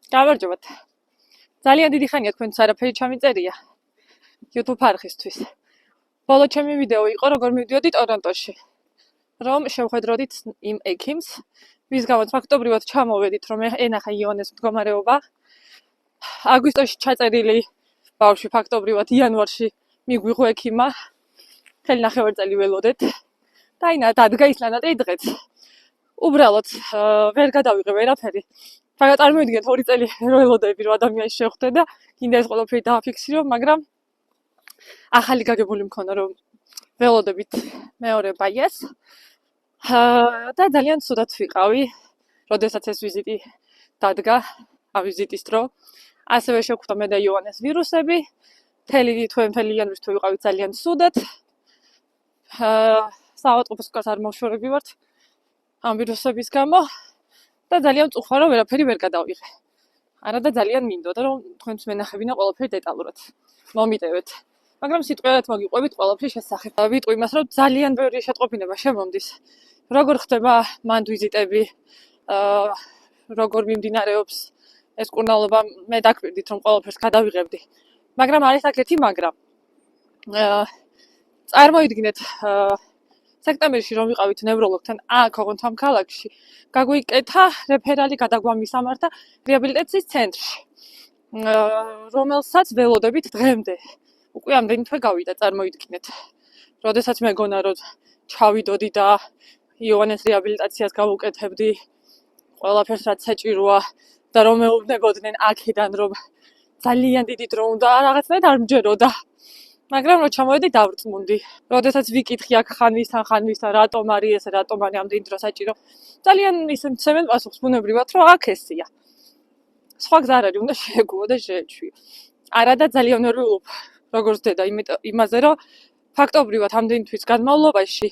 გამარჯობათ. ძალიან დიდი ხანია თქვენც არაფერი ჩამიწერია YouTube არხისთვის. ბოლო ჩემი ვიდეო იყო როგორ მივდიოდი ტორონტოში. რომ შევხედროდით იმ ექიმს, ვის გამოც ფაქტობრივად ჩამოვედით, რომ ენახა იონეს მდგომარეობა. აგვისტოში ჩაწერილი ბავშვი ფაქტობრივად იანვარში მიგვიღო ექიმმა. ხელი ნახევარწელი ველოდეთ. და ინა დადგა ისლანდატრი დღეც. უბრალოდ ვერ გადავიღე ვერაფერი. მაგრამ წარმოიდგინეთ 2 წელი ველოდები რომ ადამიანს შევხვდე და კიდე ეს ყველაფერი დააფიქსირო, მაგრამ ახალი გაგებული მქონა რომ ველოდებით მეორე ბაიას. და ძალიან ცუდად ვიყავი, როდესაც ეს ვიზიტი დადგა, ვიზიტის დრო. ასევე შევხვდა მე და იონეს ვირუსები. მთელი იანვრის თუ ვიყავით ძალიან ცუდად. საავადმყოფოს უკაც არ მოშორები ვართ ამ ვირუსების გამო და ძალიან წუხვა რომ ვერაფერი ვერ გადავიღე. არა და ძალიან მინდოდა რომ თქვენს მენახებინა ყველაფერი დეტალურად. მომიტევეთ. მაგრამ სიტყვიერად მოგიყვებით ყველაფრის შესახებ. ვიტყვი იმას რომ ძალიან ბევრი შეტყობინება შემომდის. როგორ ხდება მანდ ვიზიტები, როგორ მიმდინარეობს ეს კურნალობა, მე დაგვირდით რომ ყველაფერს გადავიღებდი. მაგრამ არის აქ ერთი მაგრამ. წარმოიდგინეთ, სექტემბერში რომ ვიყავით ნევროლოგთან აქ ოღონდ ამ ქალაქში, გაგვიკეთა რეფერალი გადაგვამისამართა რეაბილიტაციის ცენტრში, რომელსაც ველოდებით დღემდე. უკვე ამდენი თვე გავიდა, წარმოიდგინეთ. როდესაც მეგონა რომ ჩავიდოდი და იონეს რეაბილიტაციას გავუკეთებდი, ყველაფერს რაც საჭიროა და რომ მეუბნებოდნენ აქედან რომ ძალიან დიდი დრო უნდა რაღაცნაირად არ მჯეროდა. მაგრამ რო ჩამოვედი დავრწმუნდი. როდესაც ვიკითხი აქ ხანვისთან რატომ არის ეს, რატომ არის ამდენი დრო საჭირო. ძალიან ისე მცემენ პასუხს ბუნებრივად რომ აქ ესია. სხვა გზა არ არის, უნდა შეეგუო და შეეჩვიო. არა და ძალიან ვერ ვილუp როგორც დედა იმაზე რომ ფაქტობრივად ამდენი თვის განმავლობაში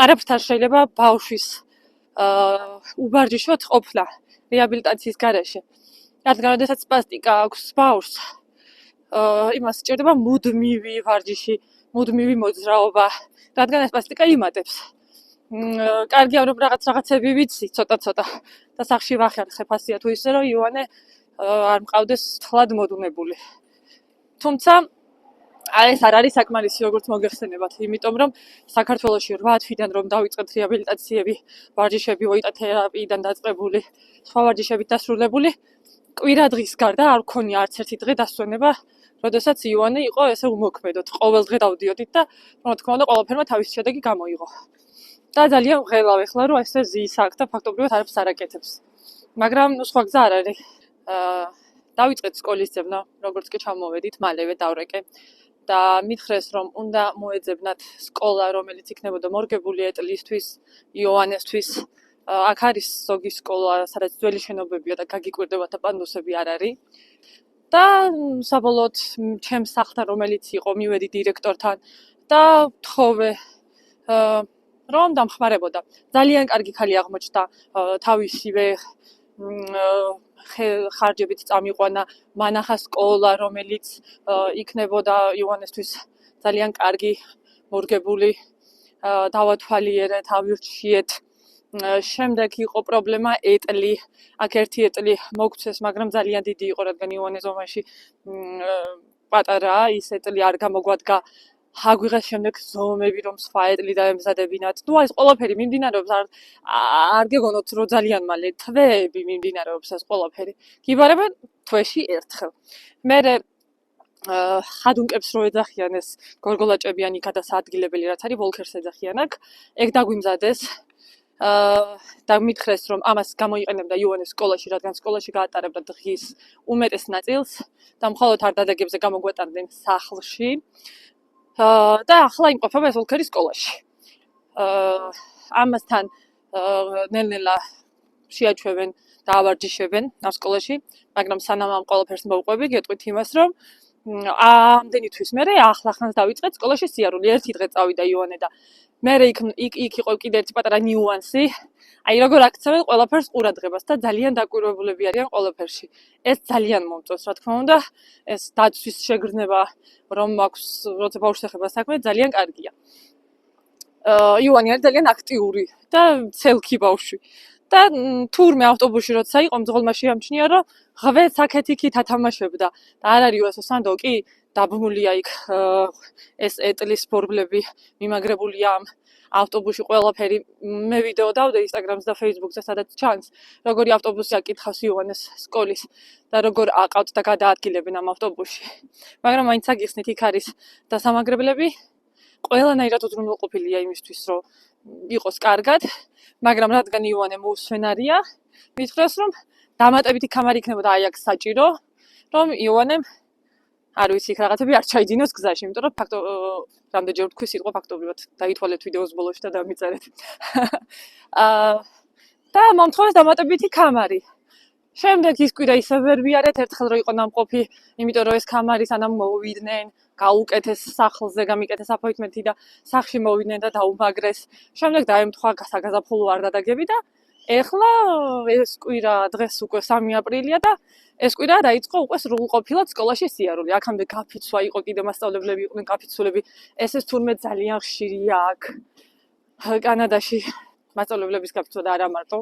არაფერთან შეიძლება ბავშვის უბარჯიშოთ ყოფნა რეაბილიტაციის გარეშე. რადგან როდესაც სპასტიკა აქვს ბავშვს, იმას სჭირდება მუდმივი ვარჯიში, მუდმივი მოძრაობა, რადგან ეს სპასტიკა იმატებს. კარგია რომ რაღაცები ვიცი, ცოტა და სახში ვახერხებ ასია თუ ისე რომ იონე არ მყავდეს თლად მოდუნებული. თუმცა ეს არ არის საკმარისი როგორც მოგეხსენებათ, იმიტომ რომ საქართველოში 8 თვიდან რომ დავიწყეთ რეაბილიტაციები, ვარჯიშები ოიტა თერაპიიდან დაწყებული, სხვა ვარჯიშებით დასრულებული, კვირა დღის გარდა არ მქონია არც ერთი დღე დასვენება, როდესაც იონე იყო ესე უმოქმედოდ. ყოველ დღე დავდიოდით და რა თქმა უნდა ყველაფერმა თავის შედეგი გამოიღო. და ძალიან ვღელავ ეხლა რომ ესე ზის აქ და ფაქტობრივად არაფერს არ აკეთებს. მაგრამ სხვა გზა არ არის. დავიწყეთ სკოლის ძებნა, როგორც კი ჩამოვედით, მალევე დავრეკე. და მითხრეს რომ უნდა მოეძებნათ სკოლა, რომელიც იქნებოდა მორგებული ეტლისთვის, იონესთვის. აქ არის ზოგი სკოლა, სადაც ძველი შენობებია და გაგიკვირდებათ და პანდუსები არ არის. და საბოლოოდ ჩემს სახლთან რომელიც იყო მივედი დირექტორთან და ვთხოვე რომ დამხმარებოდა. ძალიან კარგი ხალი აღმოჩნდა, თავისივე ხარჯებით წამიყვანა მანახა სკოლა, რომელიც იქნებოდა იონესთვის ძალიან კარგი, მორგებული, დავათვალიერეთ, ავირჩიეთ. შემდეგ იყო პრობლემა ეტლი. აქ ერთი ეტლი მოგცეს, მაგრამ ძალიან დიდი იყო, რადგან იონე ზომაში პატარაა, ის ეტლი არ გამოგვადგა. აგვიღეს შემდეგ ზომები რომ სხვა ეტლი დაემზადებინათ. ნუ ეს ყველაფერი მიმდინარეობს, არ გეგონოთ რომ ძალიან მალე თვეები მიმდინარეობს ეს ყველაფერი. გიბარებენ თვეში ერთხელ. მერე ხადუნკებს რო ეძახიან ეს გორგოლაჭებიანი გადასაადგილებელი რაც არის, ვოლქერს ეძახიან აქ. ეგ დაგვიმზადეს. და მითხრეს რომ ამას გამოიყენებდა იონეს სკოლაში, რადგან სკოლაში გაატარებდა დღის უმეტეს ნაწილს და მხოლოდ არ დადეგებზე გამოგვეტანდნენ სახლში. და ახლა იმყოფება ეს ვოლქერი სკოლაში. ამასთან ნელ-ნელა შეაჩვევენ და ავარჯიშებენ ამ სკოლაში, მაგრამ სანამ ამ ყველაფერს მოვყვები, გეტყვით იმას, რომ ამდენი თვის მერე ახლახანს დავიწყეთ სკოლაში სიარული. ერთი დღე წავიდა იონე და მერე იქ იყო კიდე ერთი პატარა ნიუანსი. აი როგორ აქცევენ ყველაფერს ყურადღებას და ძალიან დაკვირვებულები არიან ყველაფერში. ეს ძალიან მომწონს, რა თქმა უნდა, ეს დაცვის შეგრძნება რომ აქვს, როცა ბავშვს ეხება საქმე, ძალიან კარგია. იონი არის ძალიან აქტიური და ცელქი ბავშვი. და თურმე ავტობუსში როცა იყო მძღოლმა შეამჩნია რომ ღვე საკეთ იქით ათამაშებდა და არ არის ესო სანდო კი დაბმულია იქ ეს ეტლის ბორბლები მიმაგრებულია ამ ავტობუსში ყველაფერი მე ვიდეო დავდე Instagram-ს და Facebook-ზე სადაც ჩანს როგორი ავტობუსი აკითხავს იოანეს სკოლის და როგორ აყავთ და გადაადგილებენ ამ ავტობუსში მაგრამ მაინც აგიხსნით იქ არის დასამაგრებლები ყველანაირად უზრუნველყოფილია იმისთვის რომ იყოს კარგად მაგრამ რადგან იოანე მოუსვენარია მითხრეს რომ დამატებითი კამარა იქნებოდა აი აქ საჭირო რომ იოანემ არ ვიცი იქ რაღაცები არ ჩაიძინოს გზაში იმიტომ რომ ფაქტო რამდენჯერ ვთქვი სიტყვა ფაქტობრივად დაითვალეთ ვიდეოს ბოლოში და დამიწერეთ და მომთხოვეს დამატებითი კამარი შემდეგ ის კვირა ისე ვერ ვიარეთ ერთხელ რო იყო ნამყოფი იმიტომ რომ ეს კამარი სანამ მოვიდნენ გაუკეთეს სახლზე გამიკეთეს აპოინტმენტი და სახლში მოვიდნენ და დაუმაგრეს შემდეგ დაემთხვა გასაგაზაფხულო არ დადაგები და ეხლა ეს კვირა დღეს უკვე 3 აპრილია და ეს კვირა დაიწყო უკვე სრულყოფილად სკოლაში სიარული აქამდე გაფიცვა იყო კიდე მასწავლებლები იყვნენ გაფიცულები ეს თურმე ძალიან ხშირია აქ კანადაში მასწავლებლების გაფიცვა და არა მარტო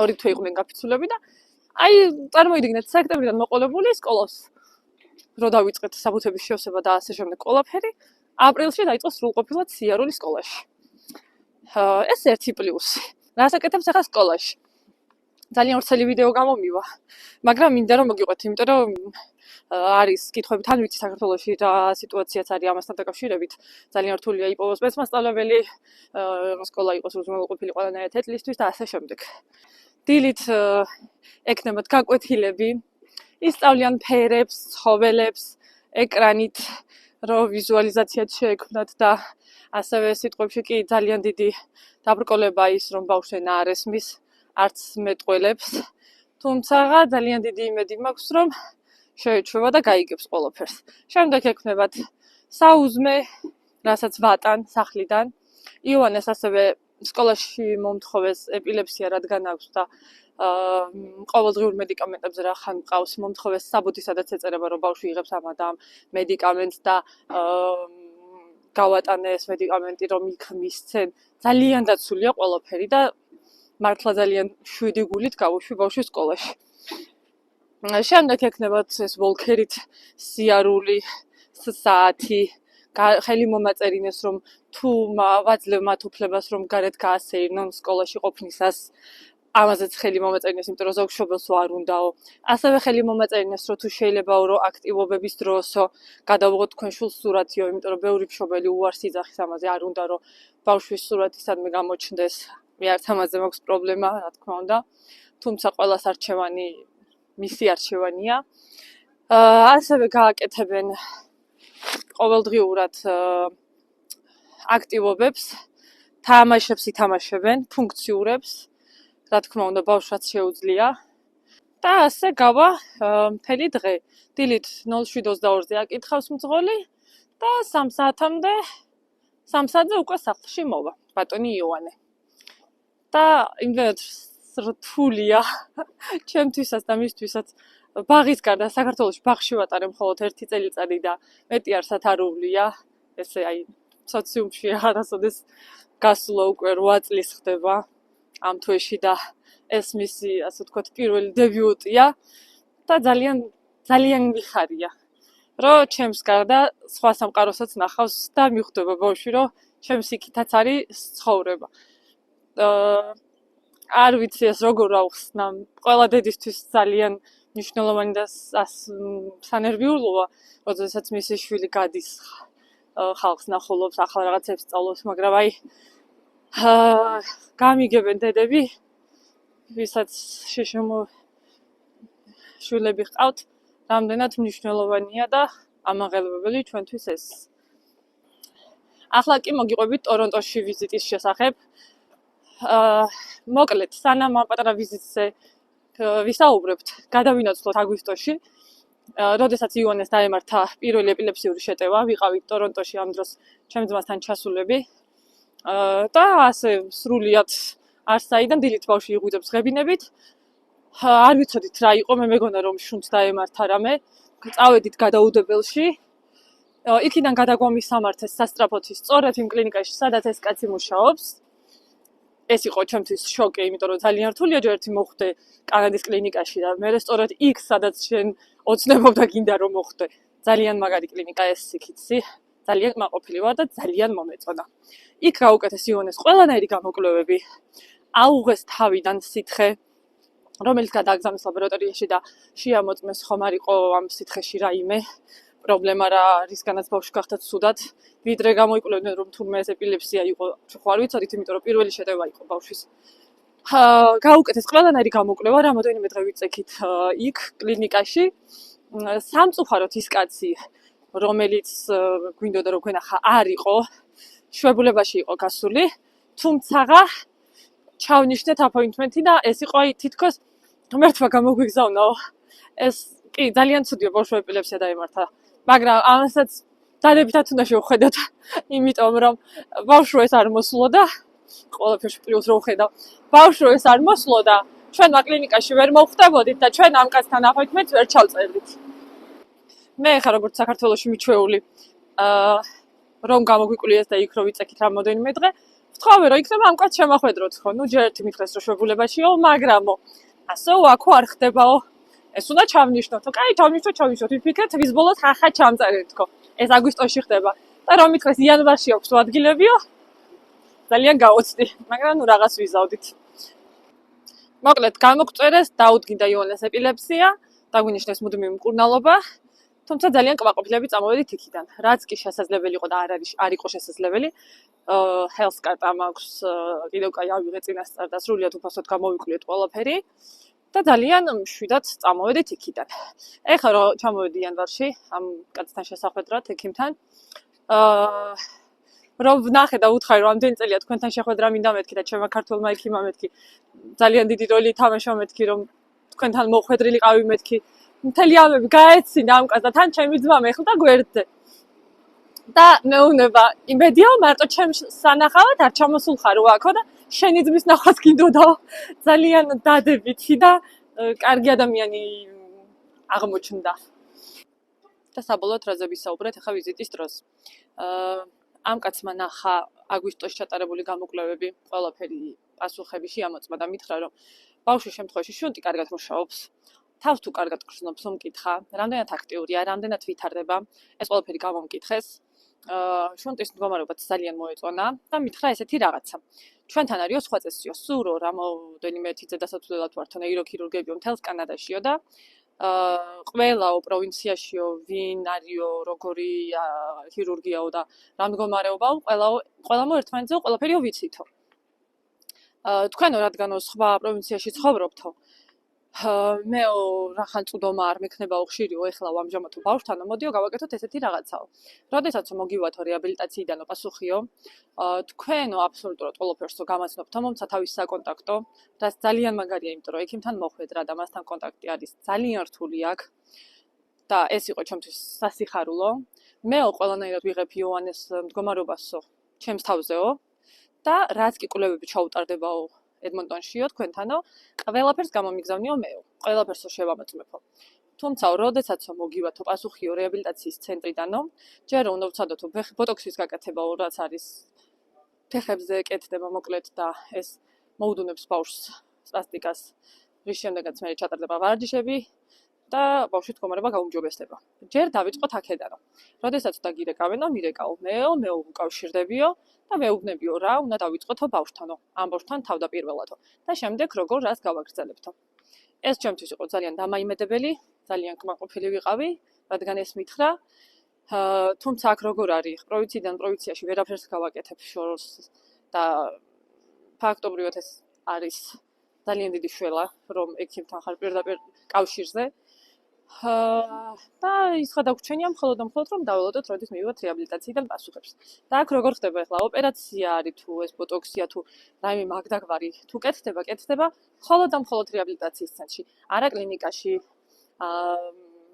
ორი თვე იყვნენ გაფიცულები და აი წარმოიდგინეთ სექტემბრიდან მოყოლებული სკოლას რო დავიწყეთ საბუთების შევსება და ასე შემდეგ ყველაფერი აპრილში დაიწყო სრულყოფილად სიარული სკოლაში ეს ერთი პლუსი რას აკეთებს ახლა სკოლაში ძალიან ორცელი ვიდეო გამომივა მაგრამ მინდა რომ მოგიყვეთ იმიტომ რომ არის კითხვები თან ვიცი საქართველოში რა სიტუაციაც არის ამასთან დაკავშირებით ძალიან რთულია იპოვოს სპეცმასწავლებელი სკოლა იყოს უზრუნველყოფილი ყველანაირად ეთლისთვის და ასე შემდეგ დილით ეკნებათ გაკვეთილები ისწავლიან ფერებს, ცხოველებს, ეკრანით რო ვიზუალიზაციაც შეექმნათ და ასევე სიტყვებში კი ძალიან დიდი დაბრკოლება ის რომ ბავშვენ არ ესმის არც მეტყველებს თუმცა ძალიან დიდი იმედი მაქვს რომ შეეჩვევა და გაიგებს ყველაფერს შემდეგ ეკნებათ საუზმე რასაც ვატან სახლიდან იოანეს ასევე სკოლაში მომთხოვეს ეპილეფსია რადგან აქვს და ყოველდღიურ მედიკამენტებზე რა ხან მყავს მომთხოვეს საბუთი სადაც ეწერება რომ ბავშვი იღებს ამ და ამ მედიკამენტს და გავატანე ეს მედიკამენტი რომ იქ მისცენ ძალიან დაცულია ყველაფერი და მართლა ძალიან შვიდი გულით გავუშვი ბავშვი სკოლაში შემდეგ ეკნებათ ეს ვოლქერით სიარული საათი ხელი მომაწერინეს რომ თუ ვაძლევ მათ უფლებას რომ გარეთ გაასეირნონ სკოლაში ყოფნისას ამაზეც ხელი მომაწერინეს იმიტომ რომ ზოგ მშობელს არ უნდაო ასევე ხელი მომაწერინეს რომ თუ შეიძლებაო რომ აქტივობების დროსო გადავიღოთ თქვენ შულს სურათიო იმიტომ რომ ბევრი მშობელი უარს იძახის ამაზე არ უნდა რომ ბავშვის სურათი სადმე გამოჩნდეს მე არც ამაზე მაქვს პრობლემა რა თქმა უნდა თუმცა ყველას არჩევანი მისი არჩევანია ასევე გააკეთებენ ყოველდღიურად აქტივობებს თამაშებს ითამაშებენ ფუნქციურებს რა თქმა უნდა ბავშვს შეუძლია და ასე გავა მთელი დღე დილით 07:22-ზე აკითხავს მძღოლი და 3 საათამდე 3 საათზე უკვე სახლში მოვა ბატონი იოანე და იმდენად რთულია ჩემთვისაც და მისთვისაც ბაღის გარდა საქართველოში ბაღში ვატარებ მხოლოდ 1 წელიწადი და მეტი არსად არ უვლია ესე აი სოციუმში არასოდეს გასულა უკვე 8 წლის ხდება ამ თვეში და ეს მისი ასე ვთქვათ პირველი დებიუტია და ძალიან მიხარია რომ ჩემს გარდა სხვა სამყაროსაც ნახავს და მიხვდება ბავშვი რომ ჩემს იქითაც არის ცხოვრება არ ვიცი ეს როგორ ავხსნა ყველა დედისთვის ძალიან მნიშვნელოვანი და სანერვიულოა როდესაც მისი შვილი გადის ხალხს ნახულობს ახლა რაღაცებს სწავლობს მაგრამ აი გამიგებენ დედები ვისაც შეშმო შვილები ჰყავთ რამდენად მნიშვნელოვანია და ამაღელვებელი ჩვენთვის ეს ახლა კი მოგიყვებით ტორონტოში ვიზიტის შესახებ მოკლედ სანამ ამ პატარა ვიზიტზე ვისაუბრებთ გადავინაცვლოთ აგვისტოში როდესაც იოანეს დაემართა პირველი ეპილეფსიური შეტევა ვიყავით ტორონტოში ამ დროს ჩემს ძმასთან ჩასულები და ასე სრულიად არსაიდან დილით ბავშვი იღვიძებს ღებინებით არ ვიცოდით რა იყო მე მეგონა რომ შუნს დაემართა რამე წავედით გადაუდებელში იქიდან გადაგვამისამართეს სასტრაფოთი სწორედ იმ კლინიკაში სადაც ეს კაცი მუშაობს ეს იყო ჩემთვის შოკი, იმიტომ რომ ძალიან რთულია ჯერ ერთი მოხვდე კანადის კლინიკაში და მე სწორედ იქ, სადაც შენ ოცნებობ და გინდა რომ მოხვდე. ძალიან მაგარი კლინიკა ეს იქიცი, ძალიან კმაყოფილი ვარ და ძალიან მომეწონა. იქ გაუკეთეს იონეს ყველანაირი გამოკვლევები. აუღეს თავიდან სითხე, რომელიც გადააგზავნეს ლაბორატორიაში და შეამოწმეს ხომ არ იყო ამ სითხეში რაიმე პრობლემა რა, რისგანაც ბავშვი გახდა ცუდად, ვიდრე გამოიკვლევდნენ რომ თურმე ეს ეპილეფსია იყო, ხო არ ვიცოდით, იმიტომ რომ პირველი შეტევა იყო ბავშვის. გაუკეთეს ყველანაირი გამოკვლევა, რამოდენიმე დღე ვიწექით იქ კლინიკაში. სამწუხაროდ ის კაცი, რომელიც გვინდოდა რომ გვენახა, არ იყო შვებულებაში იყო გასული, თუმცა ჩავნიშნეთ აპოინტმენტი და ეს იყო აი თითქოს ღმერთმა გამოგვიგზავნაო. ეს კი ძალიან ცუდია ბავშვ ეპილეფსია დაემართა, მაგრამ ამასაც დადებითად უნდა შევხედოთ, იმიტომ რომ ბავშვო ეს არ მოსულო და ყველაფერში პლუს რო ვხედავ. ბავშვო ეს არ მოსულო და ჩვენ კლინიკაში ვერ მოვხვდებოდით და ჩვენ ამ კაცთან აპოინტმენტს ვერ ჩავწერდით. მე ხარ როგორც საქართველოში მიჩვეული, რომ გამოგვიკვლიეს და იქ რო ვიწექით რამოდენიმე დღე, ვთხოვე რომ იქნება ამ კაცს შემახვედროთ ხო, ნუ ჯერ ერთი მითხრეს რომ შვებულებაშიო, მაგრამო ასეო აქო არ ხდებაო. ეს უნდა ჩავნიშნოთო. კაი, ჩავნიშნოთ, ვიფიქრეთ, ვის ბოლოს ხახა ჩამწერეთ თქო. ეს აგვისტოში ხდება. და რომ მითხრეს იანვარში აქვს ადგილებიო. ძალიან გაოცდი, მაგრამ ნუ რაღაც ვიზავდით. მოკლედ, გამოგვწერეს, დაუდგინდა იონეს ეპილეფსია, დაგვინიშნეს მუდმივი მკურნალობა, თუმცა ძალიან კმაყოფილები წამოვედით იქიდან. რაც კი შესაძლებელი იყო და არ იყო შესაძლებელი. health card მაქვს, კიდევ კაი ავიღე წინასწარ და სრულიად უფასოდ გამოვიკვლიეთ ყველაფერი. და ძალიან მშვიდად წამოვედით იქიდან. ეხლა რომ ჩამოვედი იანვარში ამ კაცთან შესახვედრად ექიმთან, რომ ვნახე და ვუთხარი რომ ამდენი წელია თქვენთან შეხვედრა მინდა მეთქი და ჩემმა ქართველმა ექიმმა მეთქი. ძალიან დიდი როლი ითამაშა მეთქი რომ თქვენთან მოხვედრილიყავი მეთქი. მთელი ამები გაეცინა ამ კაცს და თან ჩემი ძმა მეხლდა გვერდზე. და მეუნება, იმედია მარტო ჩემს სანახავად არ ჩამოსულხარო აქო და შენი ძმის ნახვაც გინდოდაო. ძალიან დადებითი და კარგი ადამიანი აღმოჩნდა. და საბოლოოდ რაზე ვისაუბრეთ ახლა ვიზიტის დროს. ამ კაცმა ნახა აგვისტოში ჩატარებული გამოკვლევები, ყველაფერი პასუხები შეამოწმა და მითხრა რომ ბავშვის შემთხვევაში შუნტი კარგად მუშაობს. თავს თუ კარგად გრძნობს, უმკითხა, რამდენად აქტიურია, რამდენად ვითარდება, ეს ყველაფერი გამომკითხეს. შუნტის მდგომარეობაც ძალიან მოეწონა და მითხრა ესეთი რაღაცა. ჩვენთან არისო სხვა წესიო, სურო რამოდენიმე თითზე დასაცვლელად ვართო ნეიროქირურგებიო მთელს კანადაშიო და ყველაო პროვინციაშიო ვინ არისო, როგორი ქირურგიაო და რა მდგომარეობაო, ყველამო ერთმანეთზე ყველაფერიო ვიცითო. თქვენო რადგანო სხვა პროვინციაში ცხოვრობთო, მეო რახან წვდომა არ მექნებაო ხშირიო, ეხლა ამჟამად ბავშვთანო, მოდიო გავაკეთოთ ესეთი რაღაცაო. როდესაც მოგივათო რეაბილიტაციიდანო პასუხიო, თქვენო აბსოლუტურად ყველაფერსო გამაცნობთო, მომცა თავის საკონტაქტო, რაც ძალიან მაგარია, იმიტომ რომ ექიმთან მოხვედრა და მასთან კონტაქტი არის ძალიან რთული აქ. და ეს იყო ჩემთვის სასიხარულო. მეო ყველანაირად ვიღებ იონეს მდგომარეობასო, ჩემს თავზეო და რაც კი კვლევები ჩაუტარდებაო ედმონტონშიო თქვენთანო, ყველაფერს გამომიგზავნიო მეო, ყველაფერსო შევამოწმებო. თუმცა, როდესაც მოგივათო პასუხიო რეაბილიტაციის ცენტრიდანო, ჯერ უნდა ვცადოთო ბოტოქსის გაკეთებაო, რაც არის ფეხებზე კეთდება მოკლედ და ეს მოუდუნებს ბავშვს სპასტიკას, რის შემდეგაც მე ჩატარდება ვარჯიშები და ბავშვის მდგომარეობა გაუმჯობესდება. ჯერ დავიწყოთ აქედანო. როდესაც დაგირეკავენო, მირეკაო მეო უკავშირდებიო და მეუბნებიო რა უნდა დავიწყოთო ბავშვთანო, ამ ბავშვთან თავდაპირველადო და შემდეგ როგორ რას გავაგრძელებთო. ეს ჩემთვის იყო ძალიან დამაიმედებელი, ძალიან კმაყოფილი ვიყავი, რადგან ეს მითხრა. თუმცა აქ როგორ არის, პროვინციიდან პროვინციაში ვერაფერს გავაკეთებ შორს და ფაქტობრივად ეს არის ძალიან დიდი შველა, რომ ექიმთან ხარ პირდაპირ კავშირზე. და ის გადაგვრჩენია მხოლოდ რომ დაველოდოთ, როდის მივიღოთ რეაბილიტაციიდან პასუხებს. და აქ როგორ ხდება ახლა ოპერაცია არის თუ ეს ბოტოქსია თუ რაიმე მაგდაგვარი თუ კეთდება, მხოლოდ რეაბილიტაციის ცენტრში, არა კლინიკაში.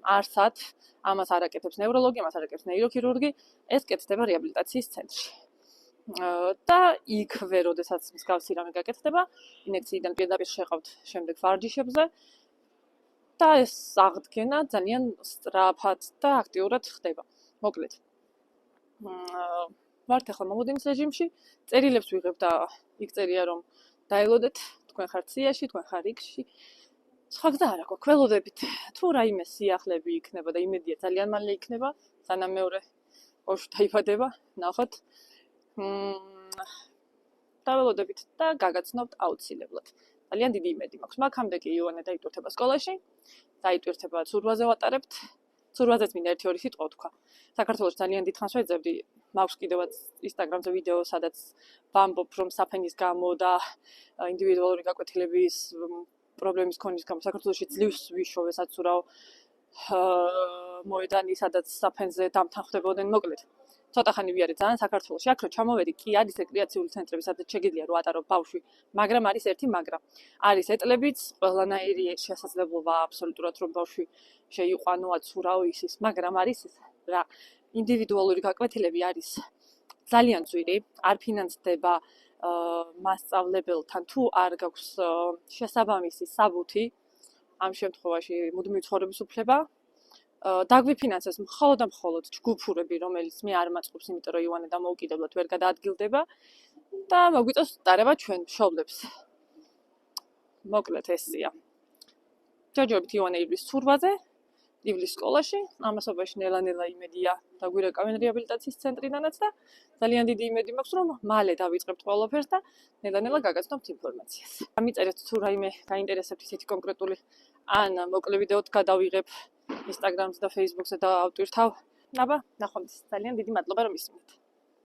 არსად, ამას არ აკეთებს ნევროლოგი, ამას არ აკეთებს ნეიროქირურგი, ეს კეთდება რეაბილიტაციის ცენტრში. და იქვე, როდესაც მსგავსი რამე გაკეთდება, ინექციიდან პირდაპირ შეყავთ შემდეგ ვარჯიშებზე. და ეს აღდგენა ძალიან სწრაფად და აქტიურად ხდება. მოკლედ. ვართ ახლა მომოდენის რეჟიმში, წერილებს ვიღებ და იქ წერია რომ დაელოდეთ, თქვენ ხართ სიაში, თქვენ ხარ იქში. სხვა გზა არ აქვს. ველოდებით თუ რაიმე სიახლები იქნება და იმედია ძალიან მალე იქნება, სანამ მეორე ბავშვი დაიბადება, ნახოთ. დაველოდებით და გაგაცნობთ აუცილებლად. ძალიან დიდი იმედი მაქვს. მაგამდე კი იოანე დაიტვირთება სკოლაში, დაიტვირთება ცურვაზე ვატარებთ. ცურვაზეც მინდა 1-2 სიტყვა თქვა. საქართველოს ძალიან დიდხანს ვეძებდი, მაქვს კიდევაც Instagram-ზე ვიდეო, სადაც ვამბობ, რომ საფენის გამო და ინდივიდუალური გაკვეთილების პრობლემის ქონის გამო საქართველოში ძლივს ვიშოვე საცურაო მოედანი, სადაც საფენზე დამთანხმდებოდნენ, მოკლედ. ცოტა ხანი ვიარე ძალიან საქართველოში, აქ რო ჩამოვედი, კი არის რეკრეაციული ცენტრები, სადაც შეგიძლია რომ ატარო ბავშვი, მაგრამ არის ერთი მაგრამ. არის ეტლებიც, ყველანაირი შესაძლებლობა აბსოლუტურად რომ ბავშვი შეიყვანო, აცურაო ისის, მაგრამ არის რა ინდივიდუალური გაკვეთილები არის ძალიან ძვირი, არ ფინანსდება მასწავლებელთან თუ არ გაქვს შესაბამისი საბუთი, ამ შემთხვევაში მუდმივი ცხოვრების უფლება დაგვიფინანსეს მხოლოდ და მხოლოდ ჯგუფურები, რომელიც მე არ მაწყობს, იმიტომ რომ იოანე დამოუკიდებლად ვერ გადაადგილდება და მოგვიწევს დარება ჩვენ მშობლებს. მოკლედ ესია. ჯერჯერობით იოანე ივლის ცურვაზე, ივლის სკოლაში, ამასობაში ნელა-ნელა იმედია დაგვირეკავენ რეაბილიტაციის ცენტრიდანაც და ძალიან დიდი იმედი მაქვს, რომ მალე დავიწყებთ ყველაფერს და ნელა-ნელა გაგაცნობთ ინფორმაციას. ამიწერეთ თუ რაიმე გაინტერესებთ ისეთი კონკრეტული ან მოკლე ვიდეოთ გადავიღებ Instagram-ზე და Facebook-ზე და ავტვირთავ. აბა, ნახვამდის. ძალიან დიდი მადლობა რომ ისმენთ.